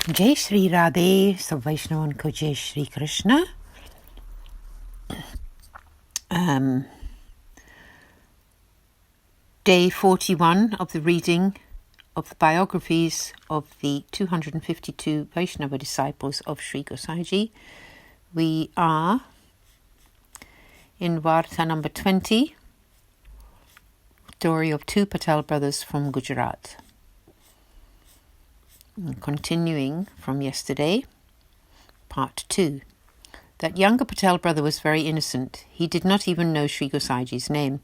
Jai Shri Radhe, so Vaishnav ko Jai Shri Krishna. Day 41 of the reading of the biographies of the 252 Vaishnava disciples of Sri Gosaiji. We are in Varta number 20, story of two Patel brothers from Gujarat. Continuing from yesterday, part 2. That younger Patel brother was very innocent. He did not even know Sri Gosaiji's name.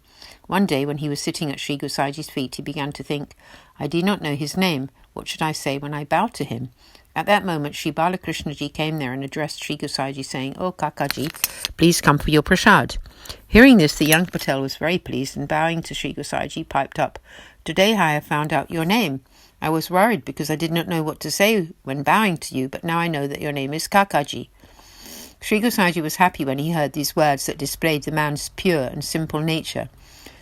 One day when he was sitting at Sri Gosaiji's feet, he began to think, I do not know his name. What should I say when I bow to him? At that moment, Sri Balakrishnaji came there and addressed Sri Gosaiji, saying, "Oh, Kakaji, please come for your prasad." Hearing this, the young Patel was very pleased, and bowing to Sri Gosaiji, piped up, "Today I have found out your name. I was worried because I did not know what to say when bowing to you, but now I know that your name is Kakaji." Sri Gosaiji was happy when he heard these words that displayed the man's pure and simple nature.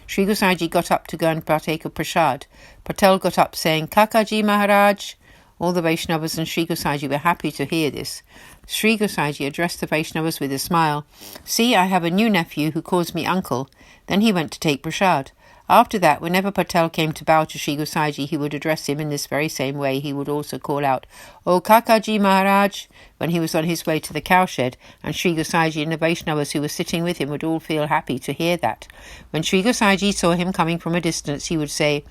Sri Gosaiji got up to go and partake of prasad. Patel got up saying, "Kakaji Maharaj." All the Vaishnavas and Sri Gosaiji were happy to hear this. Sri Gosaiji addressed the Vaishnavas with a smile. "See, I have a new nephew who calls me uncle." Then he went to take prasad. After that, whenever Patel came to bow to Sri Gosaiji, he would address him in this very same way. He would also call out, "O Kakaji Maharaj," when he was on his way to the cowshed, and Sri Gosaiji and the Vaishnavas who were sitting with him would all feel happy to hear that. When Sri Gosaiji saw him coming from a distance, he would say,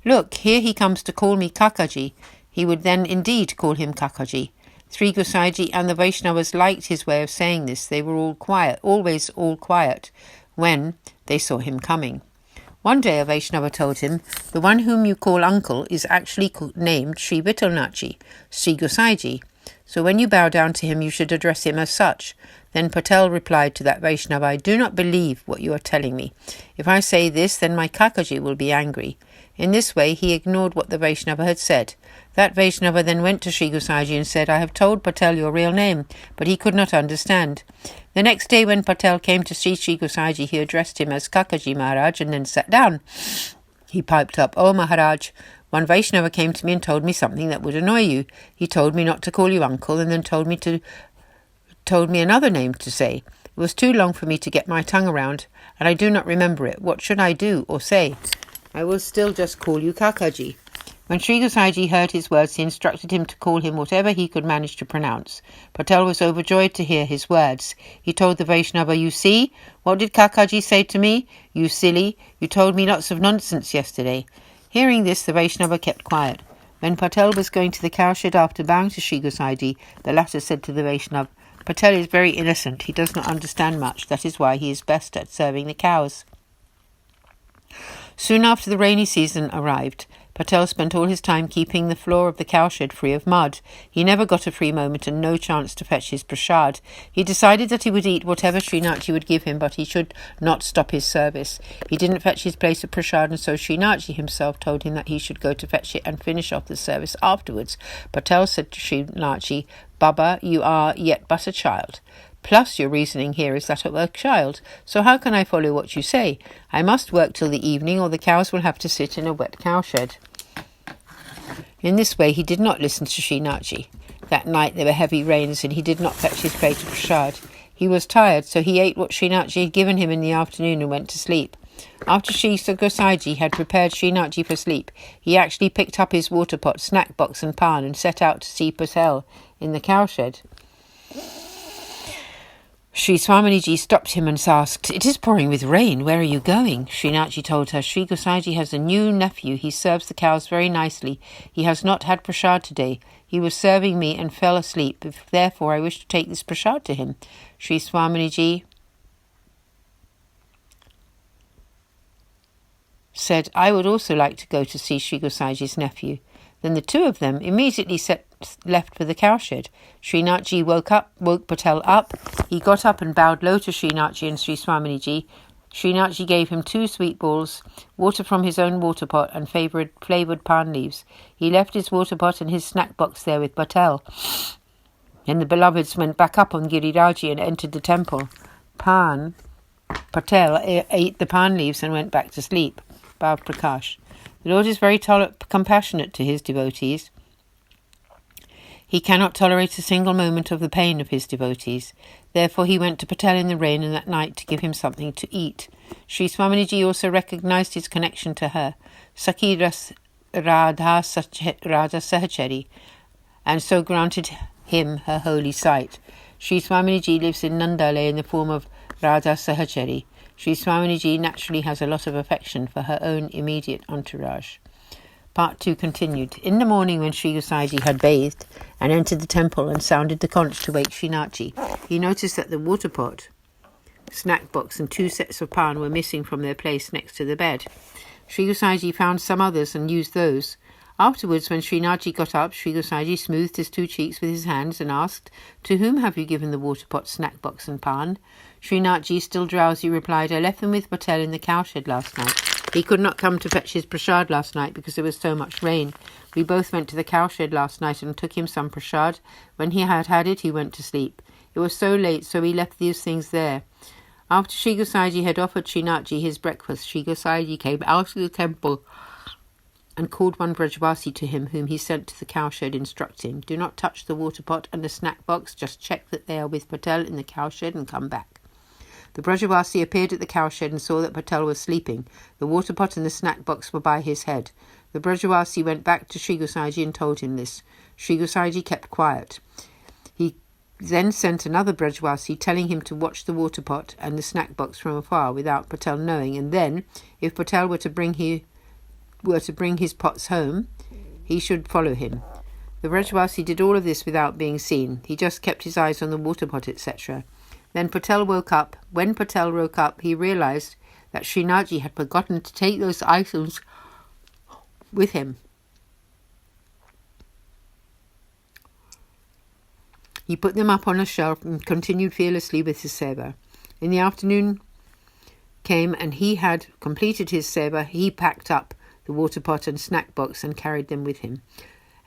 "Look, here he comes to call me Kakaji." He would then indeed call him Kakaji. Sri Gosaiji and the Vaishnavas liked his way of saying this. They were all quiet, always all quiet, when they saw him coming. One day a Vaishnava told him, "The one whom you call uncle is actually named Sri Vittalnachi, Sri Gosaiji. So when you bow down to him, you should address him as such." Then Patel replied to that Vaishnava, "I do not believe what you are telling me. If I say this, then my Kakaji will be angry." In this way, he ignored what the Vaishnava had said. That Vaishnava then went to Sri Gosaiji and said, "I have told Patel your real name," but he could not understand. The next day when Patel came to see Sri Gosaiji, he addressed him as Kakaji Maharaj and then sat down. He piped up, "Oh Maharaj, one Vaishnava came to me and told me something that would annoy you. He told me not to call you uncle and then told me another name to say. It was too long for me to get my tongue around, and I do not remember it. What should I do or say? I will still just call you Kakaji." When Sri Gosaiji heard his words, he instructed him to call him whatever he could manage to pronounce. Patel was overjoyed to hear his words. He told the Vaishnava, "You see, what did Kakaji say to me? You silly, you told me lots of nonsense yesterday." Hearing this, the Vaishnava kept quiet. When Patel was going to the cowshed after bowing to Sri Gosaiji, the latter said to the Vaishnava, "Patel is very innocent. He does not understand much. That is why he is best at serving the cows." Soon after the rainy season arrived, Patel spent all his time keeping the floor of the cowshed free of mud. He never got a free moment and no chance to fetch his prasad. He decided that he would eat whatever Srinachi would give him, but he should not stop his service. He didn't fetch his place of prasad, and so Srinachi himself told him that he should go to fetch it and finish off the service afterwards. Patel said to Srinachi, "Baba, you are yet but a child. Plus your reasoning here is that of a child, so how can I follow what you say? I must work till the evening, or the cows will have to sit in a wet cowshed." In this way he did not listen to Srinachi. That night there were heavy rains, and he did not fetch his plate of prasad. He was tired, so he ate what Srinachi had given him in the afternoon and went to sleep. After Sri Gosaiji had prepared Srinachi for sleep, he actually picked up his water pot, snack box and pan and set out to see Patel in the cowshed. Sri Swaminiji stopped him and asked, "It is pouring with rain. Where are you going?" Srinachi told her, "Sri Gosaiji has a new nephew. He serves the cows very nicely. He has not had prasad today. He was serving me and fell asleep. Therefore, I wish to take this prasad to him." Sri Swaminiji said, "I would also like to go to see Sri Gosaiji's nephew." Then the two of them immediately left for the cowshed. Srinachi woke Patel up. He got up and bowed low to Srinachi and Sri Swaminiji. Srinachi gave him 2 sweet balls, water from his own water pot, and flavoured pan leaves. He left his water pot and his snack box there with Patel. Then the beloveds went back up on Giriraji and entered the temple. Patel ate the pan leaves and went back to sleep. Bhav Prakash. The Lord is very compassionate to his devotees. He cannot tolerate a single moment of the pain of his devotees. Therefore he went to Patel in the rain and that night to give him something to eat. Sri Swaminiji also recognized his connection to her, Sakhi Radha Sahachari, and so granted him her holy sight. Sri Swaminiji lives in Nandale in the form of Radha Sahachari. Sri Swaminiji naturally has a lot of affection for her own immediate entourage. Part 2 continued. In the morning when Sri Gosaiji had bathed and entered the temple and sounded the conch to wake Srinathji, he noticed that the water pot, snack box and 2 sets of pan were missing from their place next to the bed. Sri Gosaiji found some others and used those. Afterwards, when Srinathji got up, Sri Gosaiji smoothed his 2 cheeks with his hands and asked, "To whom have you given the water pot, snack box and pan?" Srinathji, still drowsy, replied, "I left them with Patel in the cowshed last night. He could not come to fetch his prasad last night because there was so much rain. We both went to the cowshed last night and took him some prasad. When he had had it, he went to sleep. It was so late, so we left these things there." After Sri Gosaiji had offered Srinathji his breakfast, Sri Gosaiji came out of the temple and called one Vrajavasi to him, whom he sent to the cowshed, instructing, "Do not touch the water pot and the snack box. Just check that they are with Patel in the cowshed and come back." The Vrajavasi appeared at the cowshed and saw that Patel was sleeping. The water pot and the snack box were by his head. The Vrajavasi went back to Sri Gosaiji and told him this. Sri Gosaiji kept quiet. He then sent another Vrajavasi, telling him to watch the water pot and the snack box from afar without Patel knowing, and then, if Patel were to bring his pots home, he should follow him. The Vrajavasi did all of this without being seen. He just kept his eyes on the water pot, etc. Then Patel woke up. When Patel woke up, he realized that Srinathji had forgotten to take those items with him. He put them up on a shelf and continued fearlessly with his seva. In the afternoon came and he had completed his seva. He packed up the water pot and snack box and carried them with him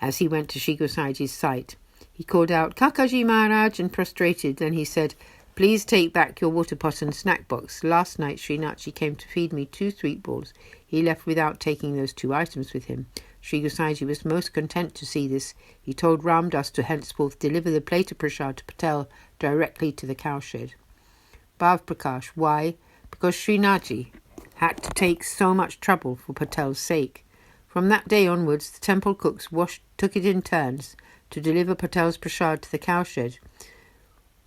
as he went to Sri Gosaiji's site. He called out, "Kakaji Maharaj," and prostrated. Then he said, "Please take back your water pot and snack box. Last night Srinathji came to feed me 2 sweet balls. He left without taking those 2 items with him." Sri Gosaiji was most content to see this. He told Ramdas to henceforth deliver the plate of prasad to Patel directly to the cowshed. Bhav Prakash, why? Because Srinathji had to take so much trouble for Patel's sake. From that day onwards, the temple cooks took it in turns to deliver Patel's prasad to the cowshed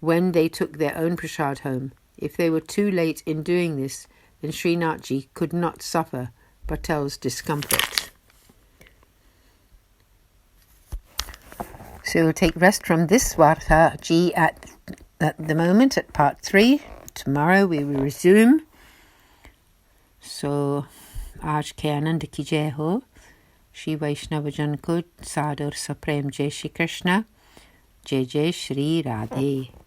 when they took their own prasad home. If they were too late in doing this, then Srinathji could not suffer Patel's discomfort. So we'll take rest from this Mataji at the moment at part 3. Tomorrow we will resume. So, आज के आनंद की जय हो. श्री वैष्णव जन को सादर सप्रेम जय श्री कृष्ण. जय जय श्री राधे.